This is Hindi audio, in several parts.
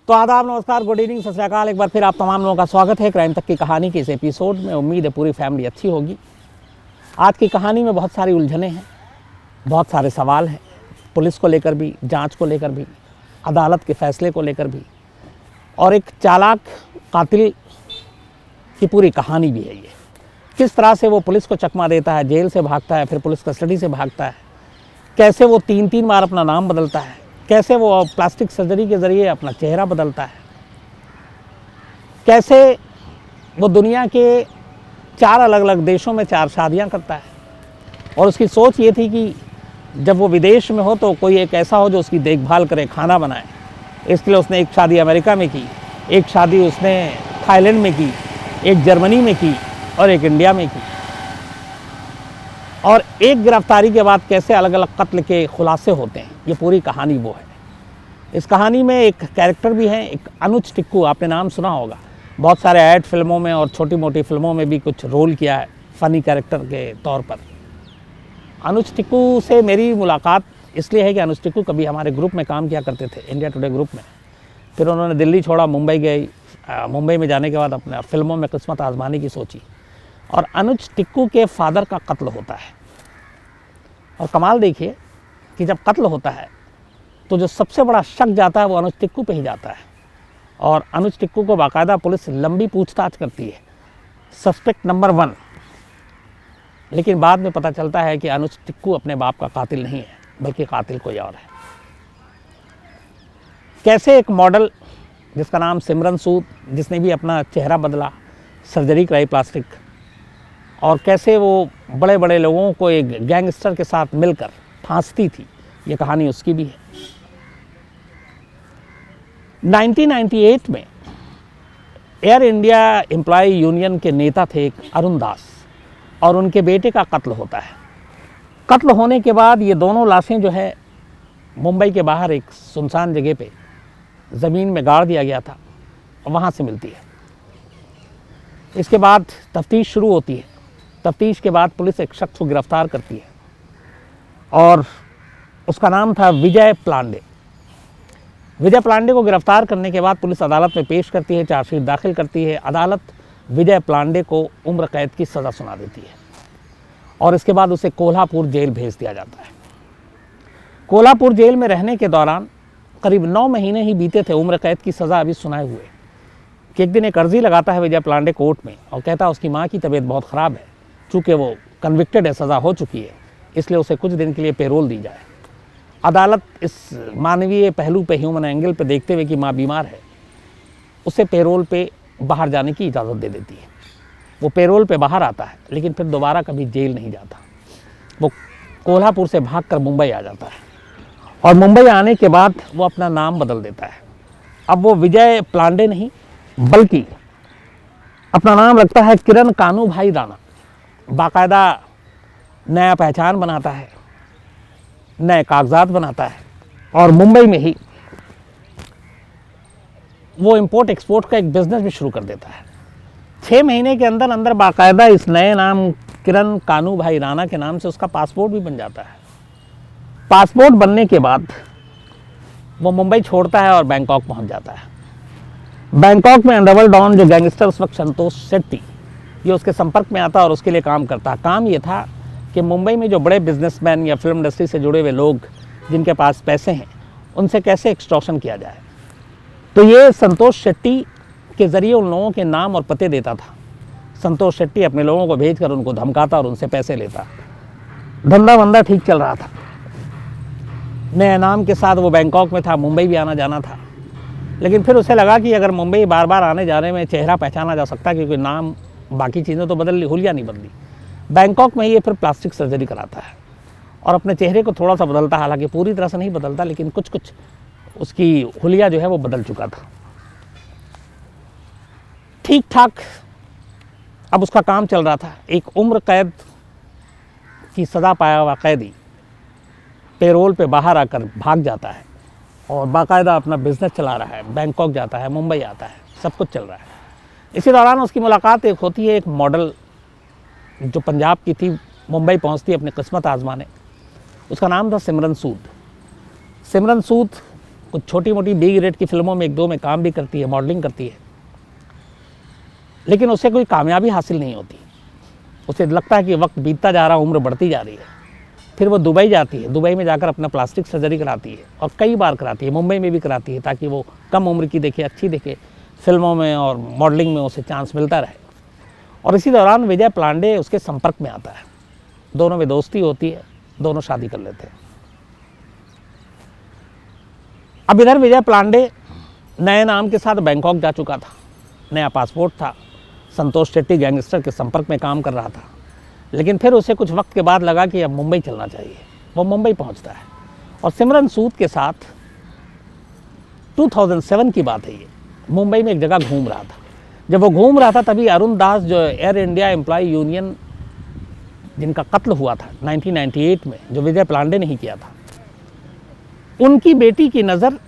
तो आदाब, नमस्कार, गुड इवनिंग, सत श्री अकाल। एक बार फिर आप तमाम लोगों का स्वागत है क्राइम तक की कहानी के इस एपिसोड में। उम्मीद है पूरी फैमिली अच्छी होगी। आज की कहानी में बहुत सारी उलझनें हैं, बहुत सारे सवाल हैं, पुलिस को लेकर भी, जांच को लेकर भी, अदालत के फैसले को लेकर भी, और एक चालाक कातिल की पूरी कहानी भी है। ये किस तरह से वो पुलिस को चकमा देता है, जेल से भागता है, फिर पुलिस कस्टडी से भागता है, कैसे वो 3-3 बार अपना नाम बदलता है, कैसे वो प्लास्टिक सर्जरी के ज़रिए अपना चेहरा बदलता है, कैसे वो दुनिया के 4 अलग अलग देशों में 4 शादियां करता है। और उसकी सोच ये थी कि जब वो विदेश में हो तो कोई एक ऐसा हो जो उसकी देखभाल करे, खाना बनाए। इसके लिए उसने एक शादी अमेरिका में की, एक शादी उसने थाईलैंड में की, एक जर्मनी में की और एक इंडिया में की। और एक गिरफ्तारी के बाद कैसे अलग अलग कत्ल के खुलासे होते हैं, ये पूरी कहानी वो है। इस कहानी में एक कैरेक्टर भी है, एक अनुज टिक्कू, आपने नाम सुना होगा। बहुत सारे ऐड फिल्मों में और छोटी मोटी फिल्मों में भी कुछ रोल किया है फ़नी कैरेक्टर के तौर पर। अनुज टिक्कू से मेरी मुलाकात इसलिए है कि अनुज टिक्कू कभी हमारे ग्रुप में काम किया करते थे, इंडिया टुडे ग्रुप में। फिर उन्होंने दिल्ली छोड़ा, मुंबई गई। मुंबई में जाने के बाद अपने फिल्मों में किस्मत आजमाने की सोची और अनुज टिक्कू के फादर का कत्ल होता है। और कमाल देखिए कि जब कत्ल होता है तो जो सबसे बड़ा शक जाता है वो अनुज टिक्कू पे ही जाता है। और अनुज टिक्कू को बाकायदा पुलिस लंबी पूछताछ करती है, सस्पेक्ट नंबर 1। लेकिन बाद में पता चलता है कि अनुज टिक्कू अपने बाप का कातिल नहीं है, बल्कि कातिल कोई और है। कैसे एक मॉडल जिसका नाम सिमरन सूद, जिसने भी अपना चेहरा बदला, सर्जरी कराई प्लास्टिक, और कैसे वो बड़े बड़े लोगों को एक गैंगस्टर के साथ मिलकर फांसती थी, ये कहानी उसकी भी है। 1998 में एयर इंडिया एम्प्लॉय यूनियन के नेता थे एक अरुण दास, और उनके बेटे का कत्ल होता है। कत्ल होने के बाद ये दोनों लाशें जो है मुंबई के बाहर एक सुनसान जगह पे ज़मीन में गाड़ दिया गया था, वहाँ से मिलती है। इसके बाद तफ्तीश शुरू होती है। तफ्तीश के बाद पुलिस एक शख्स को गिरफ्तार करती है और उसका नाम था विजय पांडे। विजय पांडे को गिरफ्तार करने के बाद पुलिस अदालत में पेश करती है, चार्जशीट दाखिल करती है। अदालत विजय पांडे को उम्र कैद की सज़ा सुना देती है और इसके बाद उसे कोल्हापुर जेल भेज दिया जाता है। कोल्हापुर जेल में रहने के दौरान करीब 9 महीने ही बीते थे उम्र कैद की सज़ा अभी सुनाए हुए कि एक दिन एक अर्जी लगाता है विजय पांडे कोर्ट में और कहता है उसकी माँ की तबीयत बहुत ख़राब है, चूँकि वो कन्विक्टेड है, सज़ा हो चुकी है, इसलिए उसे कुछ दिन के लिए पेरोल दी जाए। अदालत इस मानवीय पहलू पे, ह्यूमन एंगल पे देखते हुए कि माँ बीमार है, उसे पेरोल पे बाहर जाने की इजाज़त दे देती है। वो पेरोल पे बाहर आता है, लेकिन फिर दोबारा कभी जेल नहीं जाता। वो कोल्हापुर से भागकर मुंबई आ जाता है और मुंबई आने के बाद वो अपना नाम बदल देता है। अब वो विजय पांडे नहीं, बल्कि अपना नाम रखता है किरण कानू भाई राणा। बाकायदा नया पहचान बनाता है, नए कागजात बनाता है और मुंबई में ही वो इंपोर्ट एक्सपोर्ट का एक बिज़नेस भी शुरू कर देता है। 6 महीने के अंदर अंदर बाकायदा इस नए नाम किरण कानू भाई राणा के नाम से उसका पासपोर्ट भी बन जाता है। पासपोर्ट बनने के बाद वो मुंबई छोड़ता है और बैंकॉक पहुंच जाता है। बैंकॉक में अंडरवर्ल्ड डॉन जो गैंगस्टर उस वक्त संतोष शेट्टी, ये उसके संपर्क में आता और उसके लिए काम करता है। काम ये था कि मुंबई में जो बड़े बिजनेसमैन या फिल्म इंडस्ट्री से जुड़े हुए लोग जिनके पास पैसे हैं, उनसे कैसे एक्सटॉर्शन किया जाए। तो ये संतोष शेट्टी के ज़रिए उन लोगों के नाम और पते देता था। संतोष शेट्टी अपने लोगों को भेजकर उनको धमकाता और उनसे पैसे लेता। धंधा वंदा ठीक चल रहा था। नए नाम के साथ वो बैंकॉक में था, मुंबई भी आना जाना था। लेकिन फिर उसे लगा कि अगर मुंबई बार बार आने जाने में चेहरा पहचाना जा सकता है, क्योंकि नाम, बाकी चीज़ें तो बदल ली, हुलिया नहीं बदली। बैंकॉक में ये फिर प्लास्टिक सर्जरी कराता है और अपने चेहरे को थोड़ा सा बदलता, हालांकि पूरी तरह से नहीं बदलता, लेकिन कुछ कुछ उसकी हुलिया जो है वो बदल चुका था। ठीक ठाक अब उसका काम चल रहा था। एक उम्र कैद की सज़ा पाया हुआ कैदी पेरोल पे बाहर आकर भाग जाता है और बाकायदा अपना बिजनेस चला रहा है। बैंकॉक जाता है, मुंबई आता है, सब कुछ चल रहा है। इसी दौरान उसकी मुलाकात एक होती है एक मॉडल जो पंजाब की थी, मुंबई पहुंचती है अपनी किस्मत आजमाने। उसका नाम था सिमरन सूद। सिमरन सूद कुछ छोटी मोटी बी ग्रेड की फिल्मों में 1-2 में काम भी करती है, मॉडलिंग करती है, लेकिन उसे कोई कामयाबी हासिल नहीं होती। उसे लगता है कि वक्त बीतता जा रहा, उम्र बढ़ती जा रही है। फिर वो दुबई जाती है, दुबई में जाकर अपना प्लास्टिक सर्जरी कराती है, और कई बार कराती है, मुंबई में भी कराती है, ताकि वो कम उम्र की दिखे, अच्छी दिखे, फिल्मों में और मॉडलिंग में उसे चांस मिलता रहे। और इसी दौरान विजय पांडे उसके संपर्क में आता है, दोनों में दोस्ती होती है, दोनों शादी कर लेते हैं। अब इधर विजय पांडे नए नाम के साथ बैंकॉक जा चुका था, नया पासपोर्ट था, संतोष शेट्टी गैंगस्टर के संपर्क में काम कर रहा था। लेकिन फिर उसे कुछ वक्त के बाद लगा कि अब मुंबई चलना चाहिए। वो मुंबई पहुंचता है और सिमरन सूद के साथ 2007 की बात है, ये मुंबई में एक जगह घूम रहा था। जब वो घूम रहा था तभी अरुण दास, जो एयर इंडिया एम्प्लॉय यूनियन जिनका कत्ल हुआ था 1998 में, जो विजय पांडे ने ही किया था, उनकी बेटी की नज़र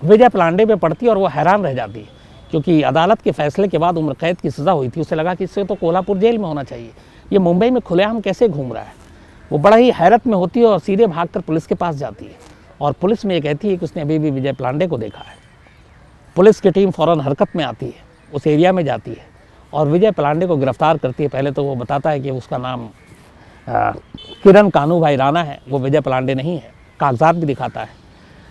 विजय पांडे पे पड़ती और वो हैरान रह जाती है, क्योंकि अदालत के फैसले के बाद उम्र कैद की सज़ा हुई थी। उसे लगा कि इससे तो कोल्हापुर जेल में होना चाहिए, ये मुंबई में खुलेआम कैसे घूम रहा है। वो बड़ा ही हैरत में होती है और सीधे भागकर पुलिस के पास जाती है, और पुलिस में ये कहती है कि उसने अभी भी विजय पांडे को देखा है। पुलिस की टीम फ़ौरन हरकत में आती है, उस एरिया में जाती है और विजय पांडे को गिरफ्तार करती है। पहले तो वो बताता है कि उसका नाम किरण कानू भाई राणा है, वो विजय पांडे नहीं है, कागजात भी दिखाता है।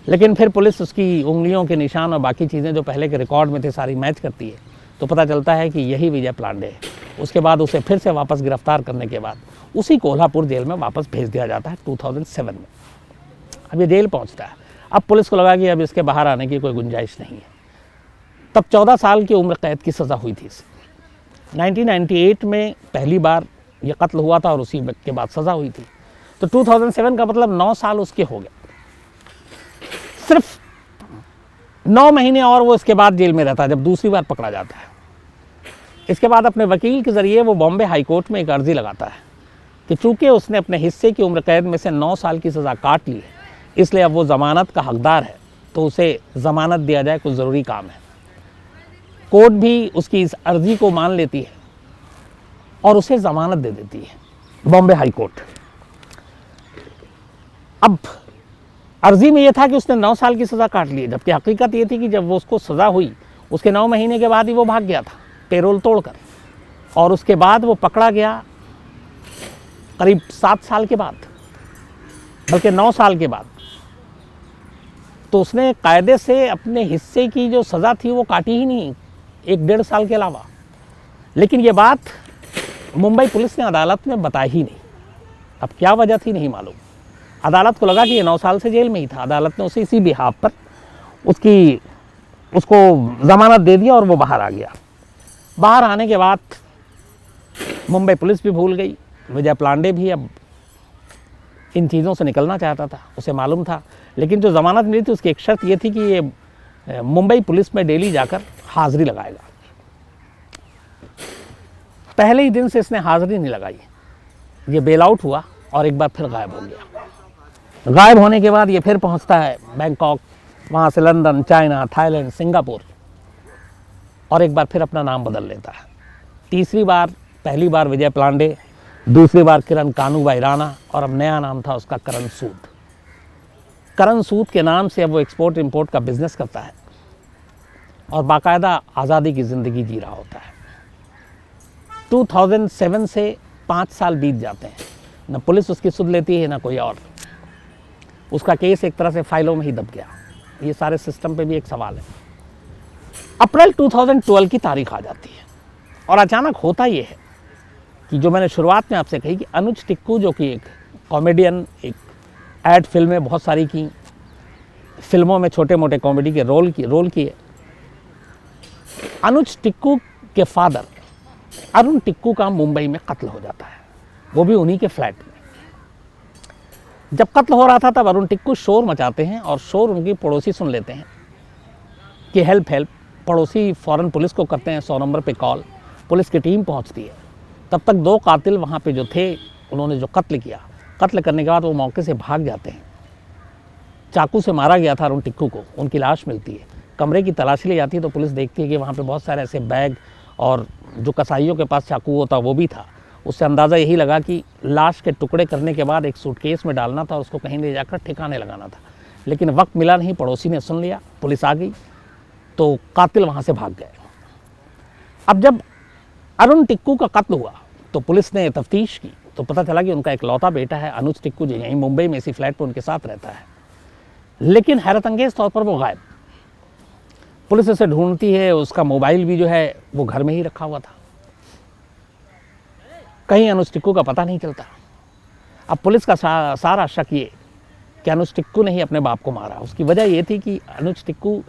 लेकिन फिर पुलिस उसकी उंगलियों के निशान और बाकी चीज़ें जो पहले के रिकॉर्ड में थे सारी मैच करती है, तो पता चलता है कि यही विजय पांडे है। उसके बाद उसे फिर से वापस गिरफ्तार करने के बाद उसी कोल्हापुर जेल में वापस भेज दिया जाता है 2007 में। अब ये जेल पहुंचता है। अब पुलिस को लगा कि अब इसके बाहर आने की कोई गुंजाइश नहीं है। तब 14 साल की उम्र कैद की सज़ा हुई थी इसे। 1998 में पहली बार ये कत्ल हुआ था और उसी के बाद सज़ा हुई थी। तो 2007 का मतलब 9 साल उसके हो गए। सिर्फ 9 महीने और वो इसके बाद जेल में रहता है जब दूसरी बार पकड़ा जाता है। इसके बाद अपने वकील के ज़रिए वो बॉम्बे हाई कोर्ट में एक अर्जी लगाता है कि चूँकि उसने अपने हिस्से की उम्र कैद में से 9 साल की सज़ा काट ली है, इसलिए अब वो ज़मानत का हकदार है, तो उसे ज़मानत दिया जाए, कुछ ज़रूरी काम है। कोर्ट भी उसकी इस अर्जी को मान लेती है और उसे ज़मानत दे देती है, बॉम्बे हाई कोर्ट। अब अर्जी में यह था कि उसने 9 साल की सज़ा काट ली है, जबकि हकीकत ये थी कि जब वो उसको सज़ा हुई उसके 9 महीने के बाद ही वो भाग गया था पेरोल तोड़कर, और उसके बाद वो पकड़ा गया करीब 7 साल के बाद, बल्कि 9 साल के बाद। तो उसने कायदे से अपने हिस्से की जो सज़ा थी वो काटी ही नहीं, 1-1.5 साल के अलावा। लेकिन ये बात मुंबई पुलिस ने अदालत में बताई ही नहीं। अब क्या वजह थी नहीं मालूम। अदालत को लगा कि ये 9 साल से जेल में ही था। अदालत ने उसे इसी बिहाफ पर उसको ज़मानत दे दिया और वो बाहर आ गया। बाहर आने के बाद मुंबई पुलिस भी भूल गई। विजय पांडे भी अब इन चीज़ों से निकलना चाहता था, उसे मालूम था। लेकिन जो ज़मानत मिली थी उसकी एक शर्त ये थी कि ये मुंबई पुलिस में डेली जाकर हाज़िरी लगाएगा। पहले ही दिन से इसने हाज़िरी नहीं लगाई। ये बेल आउट हुआ और एक बार फिर गायब हो गया। गायब होने के बाद ये फिर पहुंचता है बैंकॉक, वहाँ से लंदन, चाइना, थाईलैंड, सिंगापुर, और एक बार फिर अपना नाम बदल लेता है। तीसरी बार, पहली बार विजय पांडे, दूसरी बार किरण कानूबाई राणा, और अब नया नाम था उसका करण सूद। करण सूद के नाम से अब वो एक्सपोर्ट इंपोर्ट का बिजनेस करता है और बाकायदा आज़ादी की ज़िंदगी जी रहा होता है। 2007 से 5 साल बीत जाते हैं, न पुलिस उसकी सुध लेती है न कोई और। उसका केस एक तरह से फाइलों में ही दब गया। ये सारे सिस्टम पे भी एक सवाल है। अप्रैल 2012 की तारीख आ जाती है और अचानक होता ये है कि जो मैंने शुरुआत में आपसे कही कि अनुज टिक्कू, जो कि एक कॉमेडियन, एक एड फिल्में बहुत सारी की, फिल्मों में छोटे मोटे कॉमेडी के रोल किए। अनुज टिक्कू के फादर अरुण टिक्कू का मुंबई में कत्ल हो जाता है, वो भी उन्हीं के फ्लैट में। जब कत्ल हो रहा था तब अरुण टिक्कू शोर मचाते हैं और शोर उनकी पड़ोसी सुन लेते हैं कि हेल्प हेल्प। पड़ोसी फ़ौरन पुलिस को करते हैं 100 नंबर पे कॉल। पुलिस की टीम पहुंचती है। तब तक 2 कातिल वहाँ पे जो थे, उन्होंने जो कत्ल किया, कत्ल करने के बाद वो मौके से भाग जाते हैं। चाकू से मारा गया था अरुण टिक्कू को, उनकी लाश मिलती है। कमरे की तलाशी ली जाती है तो पुलिस देखती है कि वहाँ पे बहुत सारे ऐसे बैग, और जो कसाईयों के पास चाकू होता वो भी था। उससे अंदाज़ा यही लगा कि लाश के टुकड़े करने के बाद एक सूटकेस में डालना था और उसको कहीं ले जाकर ठिकाने लगाना था। लेकिन वक्त मिला नहीं, पड़ोसी ने सुन लिया, पुलिस आ गई तो कातिल वहाँ से भाग गए। अब जब अरुण टिक्कू का कत्ल हुआ तो पुलिस ने तफ्तीश की तो पता चला कि उनका इकलौता बेटा है अनुज टिक्कू, जो यहीं मुंबई में इसी फ्लैट पर उनके साथ रहता है, लेकिन हैरत अंगेज तौर पर वो गायब। पुलिस उसे ढूंढती है, उसका मोबाइल भी जो है वो घर में ही रखा हुआ था, कहीं अनुज टिक्कू का पता नहीं चलता। अब पुलिस का सारा शक ये कि अनुज टिक्कू ने ही अपने बाप को मारा। उसकी वजह ये थी कि अनुज टिक्कू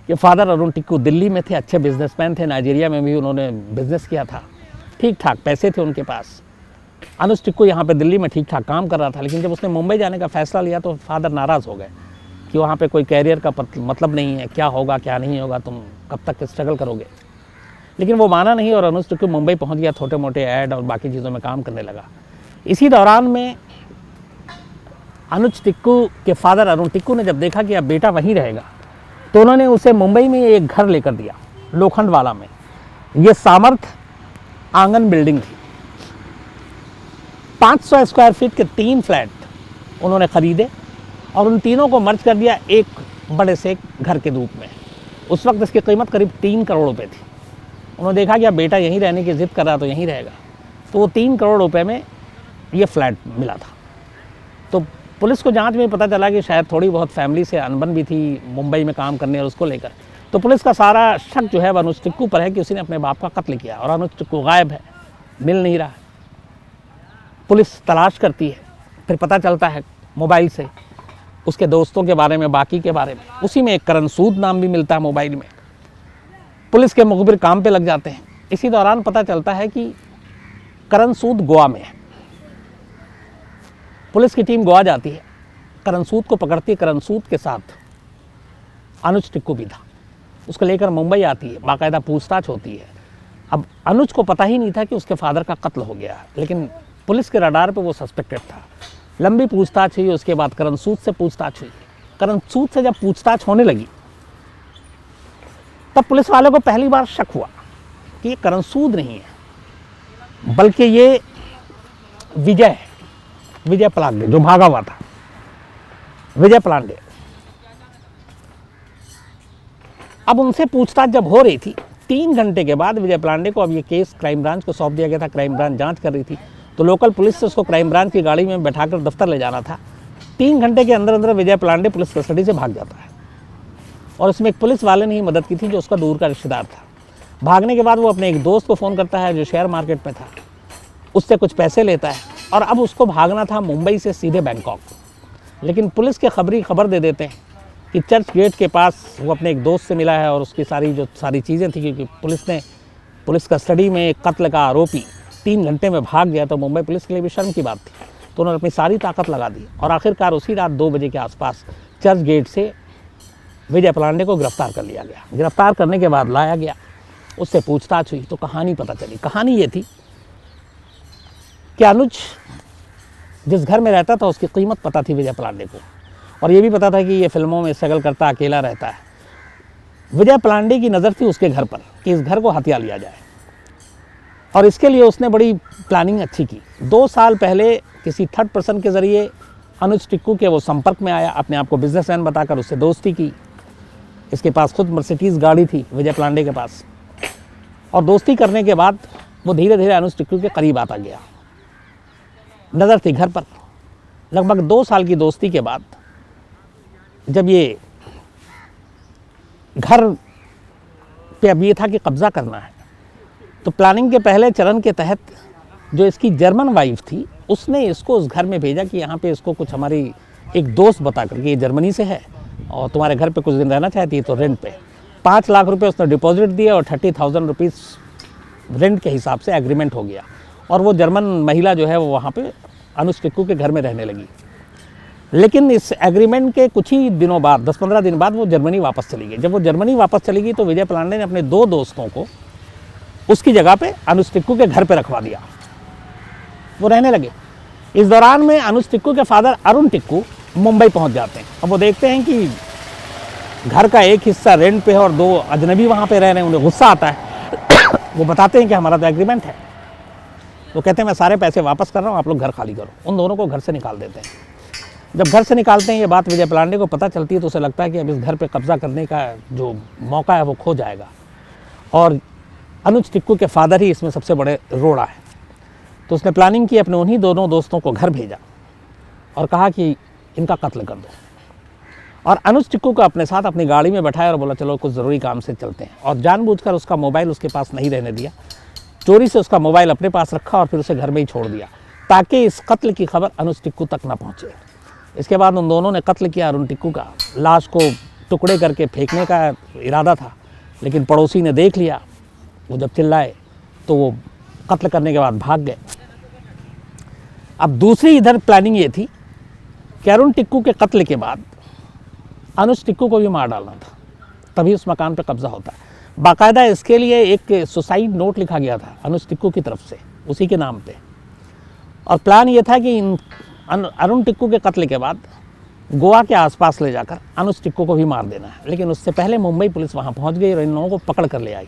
के फादर अरुण टिक्कू दिल्ली में थे, अच्छे बिजनेसमैन थे, नाइजीरिया में भी उन्होंने बिजनेस किया था, ठीक ठाक पैसे थे उनके पास। अनुज टिक्कू यहाँ पे दिल्ली में ठीक ठाक काम कर रहा था, लेकिन जब उसने मुंबई जाने का फैसला लिया तो फादर नाराज़ हो गए कि वहाँ पे कोई कैरियर का मतलब नहीं है, क्या होगा क्या नहीं होगा, तुम कब तक स्ट्रगल करोगे। लेकिन वो माना नहीं और अनुज टिक्कू मुंबई पहुँच गया, छोटे मोटे ऐड और बाकी चीज़ों में काम करने लगा। इसी दौरान में अनुज टिक्कू के फादर अरुण टिक्कू ने जब देखा कि अब बेटा वहीं रहेगा तो उन्होंने उसे मुंबई में एक घर लेकर दिया, लोखंडवाला में। ये सामर्थ आंगन बिल्डिंग थी। 500 स्क्वायर फीट के 3 फ्लैट उन्होंने खरीदे और उन तीनों को मर्ज कर दिया एक बड़े से घर के रूप में। उस वक्त इसकी कीमत करीब 3 करोड़ रुपए थी। उन्होंने देखा कि अब बेटा यहीं रहने की जिद कर रहा तो यहीं रहेगा, तो वो 3 करोड़ रुपए में ये फ्लैट मिला था। तो पुलिस को जांच में पता चला कि शायद थोड़ी बहुत फैमिली से अनबन भी थी मुंबई में काम करने और उसको लेकर। तो पुलिस का सारा शक जो है वह अनुज टिक्कू पर है कि उसने अपने बाप का कत्ल किया और अनुज टिक्कू गायब है, मिल नहीं रहा है। पुलिस तलाश करती है, फिर पता चलता है मोबाइल से उसके दोस्तों के बारे में, बाकी के बारे में। उसी में एक करण सूद नाम भी मिलता है मोबाइल में। पुलिस के मुखबिर काम पे लग जाते हैं। इसी दौरान पता चलता है कि करण सूद गोवा में है। पुलिस की टीम गोवा जाती है, करण सूद को पकड़ती है। करण सूद के साथ अनुज टिक्कू भी था, उसको लेकर मुंबई आती है, बाकायदा पूछताछ होती है। अब अनुज को पता ही नहीं था कि उसके फादर का कत्ल हो गया, लेकिन पुलिस के रडार पे वो सस्पेक्टेड था। लंबी पूछताछ हुई, उसके बाद करण सूद से पूछताछ हुई। करण सूद से जब पूछताछ होने लगी तब पुलिस वाले को पहली बार शक हुआ कि ये करण सूद नहीं है बल्कि ये विजय पलांडे जो भागा हुआ था, विजय पलांडे। अब उनसे पूछताछ जब हो रही थी 3 घंटे के बाद विजय पलांडे को अब ये केस क्राइम ब्रांच को सौंप दिया गया था। क्राइम ब्रांच जांच कर रही थी तो लोकल पुलिस से उसको क्राइम ब्रांच की गाड़ी में बैठाकर दफ्तर ले जाना था। 3 घंटे के अंदर अंदर विजय पलांडे पुलिस कस्टडी से भाग जाता है और उसमें एक पुलिस वाले ने ही मदद की थी जो उसका दूर का रिश्तेदार था। भागने के बाद वो अपने एक दोस्त को फ़ोन करता है जो शेयर मार्केट में था, उससे कुछ पैसे लेता है और अब उसको भागना था मुंबई से सीधे बैंकॉक। लेकिन पुलिस के खबर दे देते हैं कि चर्च गेट के पास वो अपने एक दोस्त से मिला है और उसकी सारी चीज़ें थी, क्योंकि पुलिस कस्टडी में एक कत्ल का आरोपी 3 घंटे में भाग गया तो मुंबई पुलिस के लिए भी शर्म की बात थी। तो उन्होंने अपनी सारी ताकत लगा दी और आखिरकार उसी रात 2 बजे के आसपास चर्च गेट से विजय पलांडे को गिरफ्तार कर लिया गया। गिरफ्तार करने के बाद लाया गया, उससे पूछताछ हुई तो कहानी पता चली। कहानी ये थी कि अनुज जिस घर में रहता था उसकी कीमत पता थी विजय पलांडे को, और ये भी पता था कि ये फिल्मों में स्ट्रगल करता अकेला रहता है। विजय पलांडे की नज़र थी उसके घर पर कि इस घर को हथिया लिया जाए, और इसके लिए उसने बड़ी प्लानिंग अच्छी की। 2 साल पहले किसी थर्ड पर्सन के ज़रिए अनुज टिक्कू के वो संपर्क में आया, अपने आप को बिजनेसमैन बताकर उससे दोस्ती की। इसके पास खुद मर्सिडीज़ गाड़ी थी विजय पलांडे के पास, और दोस्ती करने के बाद वो धीरे धीरे अनुज टिक्कू के करीब आता गया। नज़र थी घर पर। लगभग 2 साल की दोस्ती के बाद जब ये घर पे अब ये था कि कब्ज़ा करना है, तो प्लानिंग के पहले चरण के तहत जो इसकी जर्मन वाइफ थी उसने इसको उस घर में भेजा कि यहाँ पे इसको कुछ हमारी एक दोस्त बता कर कि ये जर्मनी से है और तुम्हारे घर पे कुछ दिन रहना चाहती है, तो रेंट पे 5 लाख रुपए उसने डिपॉजिट दिया और 30,000 रुपीज़ रेंट के हिसाब से एग्रीमेंट हो गया। और वो जर्मन महिला जो है वो वहाँ पे अनुज टिक्कू के घर में रहने लगी। लेकिन इस एग्रीमेंट के कुछ ही दिनों बाद, 10-15 दिन बाद वो जर्मनी वापस चली गई। जब वो जर्मनी वापस चली गई तो विजय पलांडे ने अपने 2 दोस्तों को उसकी जगह पे अनुज टिक्कू के घर पे रखवा दिया, वो रहने लगे। इस दौरान में अनुज टिक्कू के फादर अरुण टिक्कू मुंबई पहुंच जाते हैं। अब वो देखते हैं कि घर का एक हिस्सा रेंट पे है और 2 अजनबी वहाँ पे रह रहे हैं। उन्हें गुस्सा आता है। वो बताते हैं कि हमारा तो एग्रीमेंट है। वो कहते हैं मैं सारे पैसे वापस कर रहा हूँ, आप लोग घर खाली करो। उन दोनों को घर से निकाल देते हैं। जब घर से निकालते हैं ये बात विजय पांडे को पता चलती है तो उसे लगता है कि अब इस घर पे कब्जा करने का जो मौका है वो खो जाएगा, और अनुज टिक्कू के फादर ही इसमें सबसे बड़े रोड़ा है। तो उसने प्लानिंग की, अपने उन्हीं दोनों दोस्तों को घर भेजा और कहा कि इनका कत्ल कर दो, और अनुज टिक्कू को अपने साथ अपनी गाड़ी में बैठाया और बोला चलो कुछ ज़रूरी काम से चलते हैं, और जानबूझकर उसका मोबाइल उसके पास नहीं रहने दिया, चोरी से उसका मोबाइल अपने पास रखा और फिर उसे घर में ही छोड़ दिया ताकि इस कत्ल की खबर अनुज टिक्कू तक ना पहुँचे। इसके बाद उन दोनों ने कत्ल किया। अरुण टिक्कू का लाश को टुकड़े करके फेंकने का इरादा था, लेकिन पड़ोसी ने देख लिया, वो जब चिल्लाए तो वो कत्ल करने के बाद भाग गए। अब दूसरी इधर प्लानिंग ये थी कि अरुण टिक्कू के कत्ल के बाद अनुज टिक्कू को भी मार डालना था, तभी उस मकान पर कब्जा होता है। बाकायदा इसके लिए एक सुसाइड नोट लिखा गया था अनुज टिक्कू की तरफ से उसी के नाम पे, और प्लान ये था कि अरुण टिक्कू के कत्ल के बाद गोवा के आसपास ले जाकर अनुज टिक्कू को भी मार देना है। लेकिन उससे पहले मुंबई पुलिस वहाँ पहुँच गई और इन लोगों को पकड़ कर ले आई।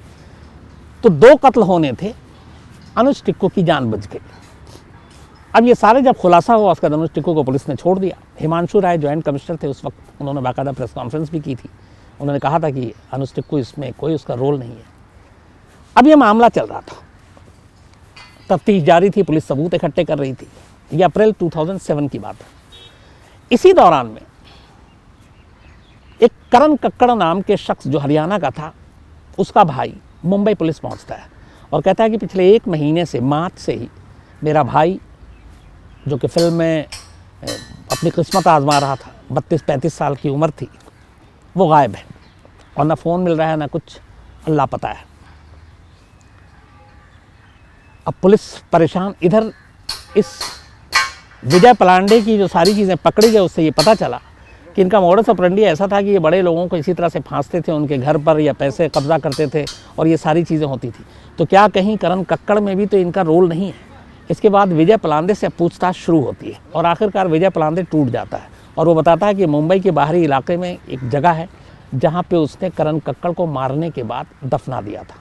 तो 2 कत्ल होने थे, अनुज टिक्कू की जान बच गई। अब ये सारे जब खुलासा हुआ उसके बाद अनुज टिक्कू को पुलिस ने छोड़ दिया। हिमांशु राय जॉइंट कमिश्नर थे उस वक्त, उन्होंने बाकायदा प्रेस कॉन्फ्रेंस भी की थी। उन्होंने कहा था कि अनुज टिक्कू इसमें कोई उसका रोल नहीं है। अब ये मामला चल रहा था, तफ्तीश जारी थी, पुलिस सबूत इकट्ठे कर रही थी। ये अप्रैल 2007 की बात है। इसी दौरान में एक करण कक्कड़ नाम के शख्स जो हरियाणा का था, उसका भाई मुंबई पुलिस पहुंचता है और कहता है कि पिछले 1 महीने से, मार्च से ही मेरा भाई जो कि फिल्म में अपनी किस्मत आजमा रहा था, 32-35 साल की उम्र थी, वो गायब है और ना फ़ोन मिल रहा है ना कुछ, अल्लाह पता है। अब पुलिस परेशान। इधर इस विजय पांडे की जो सारी चीज़ें पकड़ी गई उससे ये पता चला कि इनका मोडस ऑपरेंडी ऐसा था कि ये बड़े लोगों को इसी तरह से फांसते थे, उनके घर पर या पैसे कब्जा करते थे और ये सारी चीज़ें होती थी। तो क्या कहीं करण कक्कड़ में भी तो इनका रोल नहीं है? इसके बाद विजय पांडे से पूछताछ शुरू होती है और आखिरकार विजय पांडे टूट जाता है और वो बताता है कि मुंबई के बाहरी इलाके में एक जगह है जहाँ पे उसने करण कक्कड़ को मारने के बाद दफना दिया था।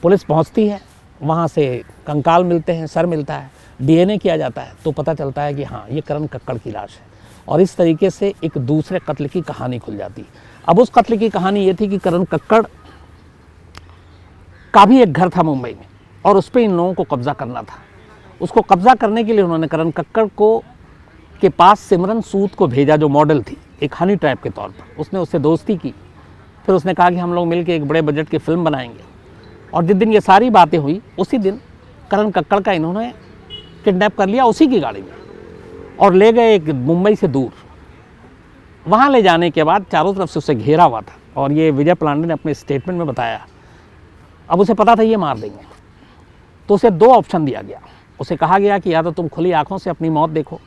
पुलिस पहुँचती है, वहाँ से कंकाल मिलते हैं, सर मिलता है, DNA किया जाता है, तो पता चलता है कि हाँ ये करण कक्कड़ की लाश है। और इस तरीके से एक दूसरे कत्ल की कहानी खुल जाती है। अब उस कत्ल की कहानी ये थी कि करण कक्कड़ का भी एक घर था मुंबई में और उस पर इन लोगों को कब्जा करना था। उसको कब्जा करने के लिए उन्होंने करण कक्कड़ को के पास सिमरन सूद को भेजा, जो मॉडल थी, एक हनी ट्रैप के तौर पर। उसने उससे दोस्ती की, फिर उसने कहा कि हम लोग मिलकर एक बड़े बजट की फिल्म बनाएंगे। और जिस दिन ये सारी बातें हुई उसी दिन करण कक्कड़ का इन्होंने किडनैप कर लिया उसी की गाड़ी में और ले गए एक मुंबई से दूर। वहाँ ले जाने के बाद चारों तरफ से उसे घेरा हुआ था और ये विजय पांडे ने अपने स्टेटमेंट में बताया। अब उसे पता था ये मार देंगे, तो उसे 2 ऑप्शन दिया गया। उसे कहा गया कि या तो तुम खुली आंखों से अपनी मौत देखो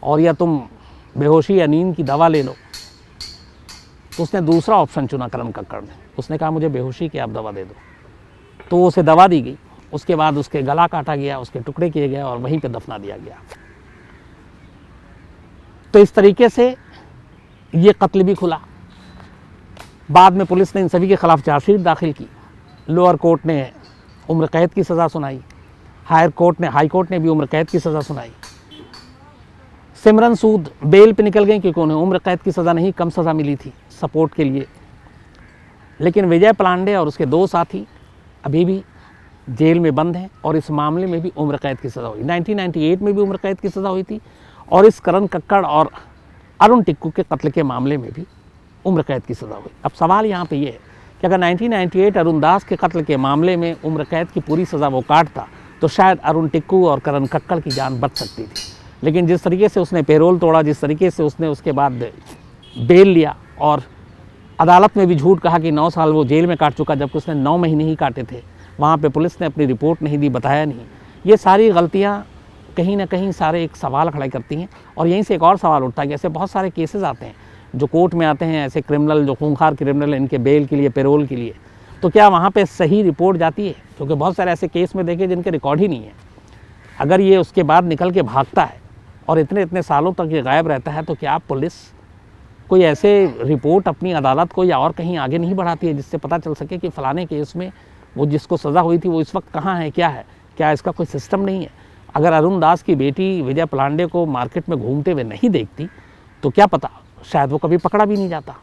और या तुम बेहोशी या नींद की दवा ले लो। तो उसने दूसरा ऑप्शन चुना करण कक्कड़ ने। उसने कहा मुझे बेहोशी की आप दवा दे दो। तो उसे दवा दी गई, उसके बाद उसके गला काटा गया, उसके टुकड़े किए गए और वहीं पे दफना दिया गया। तो इस तरीके से ये कत्ल भी खुला। बाद में पुलिस ने इन सभी के खिलाफ चार्जशीट दाखिल की। लोअर कोर्ट ने उम्र कैद की सज़ा सुनाई, हाई कोर्ट ने भी उम्र कैद की सज़ा सुनाई। सिमरन सूद बेल पे निकल गई क्योंकि उन्हें उम्र कैद की सज़ा नहीं, कम सज़ा मिली थी सपोर्ट के लिए। लेकिन विजय पांडे और उसके 2 साथी अभी भी जेल में बंद हैं और इस मामले में भी उम्र कैद की सज़ा हुई। 1998 में भी उम्र कैद की सज़ा हुई थी और इस करण कक्कड़ और अरुण टिक्कू के कत्ल के मामले में भी उम्र कैद की सज़ा हुई। अब सवाल यहाँ पे ये है कि अगर 1998 अरुण दास के कत्ल के मामले में उम्र कैद की पूरी सज़ा वो काटता तो शायद अरुण टिक्कू और करण कक्कड़ की जान बच सकती थी। लेकिन जिस तरीके से उसने पेरोल तोड़ा, जिस तरीके से उसने उसके बाद बेल लिया और अदालत में भी झूठ कहा कि 9 साल वो जेल में काट चुका जबकि उसने 9 महीने ही काटे थे, वहाँ पे पुलिस ने अपनी रिपोर्ट नहीं दी, बताया नहीं। ये सारी गलतियाँ कहीं ना कहीं सारे एक सवाल खड़ा करती हैं। और यहीं से एक और सवाल उठता है कि ऐसे बहुत सारे केसेस आते हैं जो कोर्ट में आते हैं, ऐसे क्रिमिनल जो खूंखार क्रिमिनल, इनके बेल के लिए, पेरोल के लिए, तो क्या वहाँ पे सही रिपोर्ट जाती है? क्योंकि बहुत सारे ऐसे केस में देखे जिनके रिकॉर्ड ही नहीं है। अगर ये उसके बाद निकल के भागता है और इतने इतने सालों तक ये गायब रहता है तो क्या पुलिस कोई ऐसे रिपोर्ट अपनी अदालत को या और कहीं आगे नहीं बढ़ाती है जिससे पता चल सके कि फ़लाने केस में वो जिसको सज़ा हुई थी वो इस वक्त कहाँ है, क्या है? क्या इसका कोई सिस्टम नहीं है? अगर अरुण दास की बेटी विजय पलांडे को मार्केट में घूमते हुए नहीं देखती तो क्या पता शायद वो कभी पकड़ा भी नहीं जाता।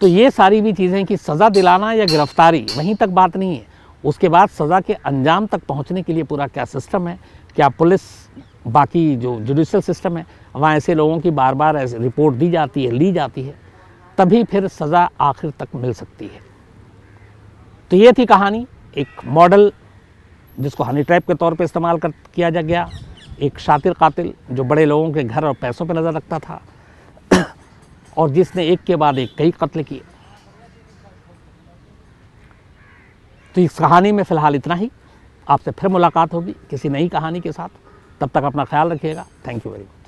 तो ये सारी भी चीज़ें कि सज़ा दिलाना या गिरफ्तारी वहीं तक बात नहीं है, उसके बाद सज़ा के अंजाम तक पहुंचने के लिए पूरा क्या सिस्टम है, क्या पुलिस, बाकी जो जुडिशल सिस्टम है, वहाँ ऐसे लोगों की बार बार ऐसे रिपोर्ट दी जाती है, ली जाती है, तभी फिर सज़ा आखिर तक मिल सकती है। तो ये थी कहानी, एक मॉडल जिसको हनी ट्रैप के तौर पे इस्तेमाल किया जा गया, एक शातिर कातिल जो बड़े लोगों के घर और पैसों पे नज़र रखता था और जिसने एक के बाद एक कई कत्ल किए। तो इस कहानी में फ़िलहाल इतना ही। आपसे फिर मुलाकात होगी किसी नई कहानी के साथ, तब तक अपना ख्याल रखिएगा। Thank you very much.